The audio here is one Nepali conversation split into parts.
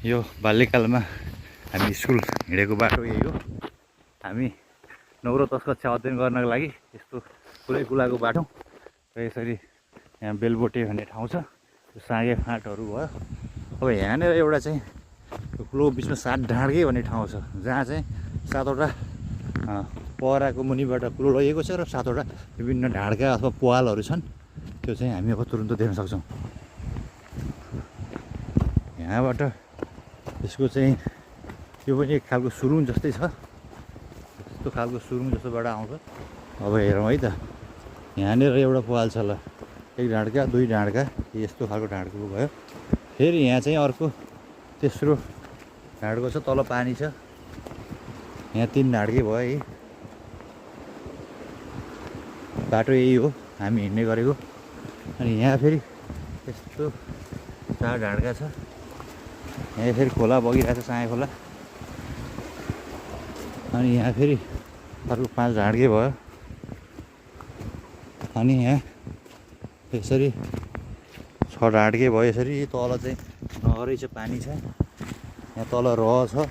यो बाल्यकालमा हामी स्कुल हिँडेको बाटो यही हो। हामी 9 र 10 कक्षा अध्ययन गर्नको लागि यस्तो पुरै गुलाको बाटो र यसरी यहाँ बेलबोटे भन्ने ठाउँ छ। यो साँगे फाँटहरू भयो। अब यहाँनिर एउटा चाहिँ ठुलो बिचमा 7 ढाँडके भन्ने ठाउँ छ, जहाँ चाहिँ 7वटा पहराको मुनिबाट कुलो लगिएको छ र 7वटा विभिन्न ढाँडका अथवा पालहरू छन्। त्यो चाहिँ हामी अब तुरुन्त देख्न सक्छौँ। यहाँबाट यसको चाहिँ यो पनि एक खालको सुरुङ जस्तै छ, यस्तो खालको सुरुङ जस्तोबाट आउँछ। अब हेरौँ है त, यहाँनिर एउटा पाल छ ल, 1 ढाँडका 2 ढाँडका यस्तो खालको ढाँडको भयो। फेरि यहाँ चाहिँ अर्को तेस्रो ढाँडको छ, तल पानी छ। यहाँ 3 ढाँडके भयो। यही बाटो यही हो हामी हिँड्ने गरेको। अनि यहाँ फेरि यस्तो 4 ढाँडका छ। यहाँ फेरि खोला बगिरहेको छ, साँगे खोला। अनि यहाँ फेरि अर्को 5 ढाँडके भयो। अनि यहाँ यसरी 6 ढाँडके भयो। यसरी तल चाहिँ नहरै छ, पानी छ। यहाँ तल रह छ।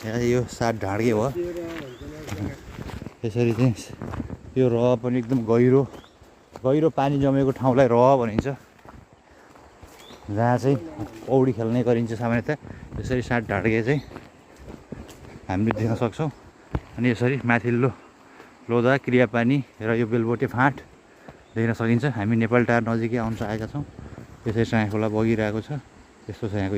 यहाँ यो 7 ढाँडके भयो। यसरी चाहिँ यो रह पनि एकदम गहिरो पानी जमेको ठाउँलाई रह भनिन्छ, जहाँ चाहिँ पौडी खेल्ने गरिन्छ सामान्यतः। यसरी 7 ढाँडके चाहिँ हामीले देख्न सक्छौँ। अनि यसरी माथिल्लो लोधा, क्रियापानी र यो बेलबोटे फाँट देख्न सकिन्छ। हामी नेपाल टार नजिकै आउन आएका छौँ। यसरी साँगे खोला बगिरहेको छ। यस्तो छ यहाँको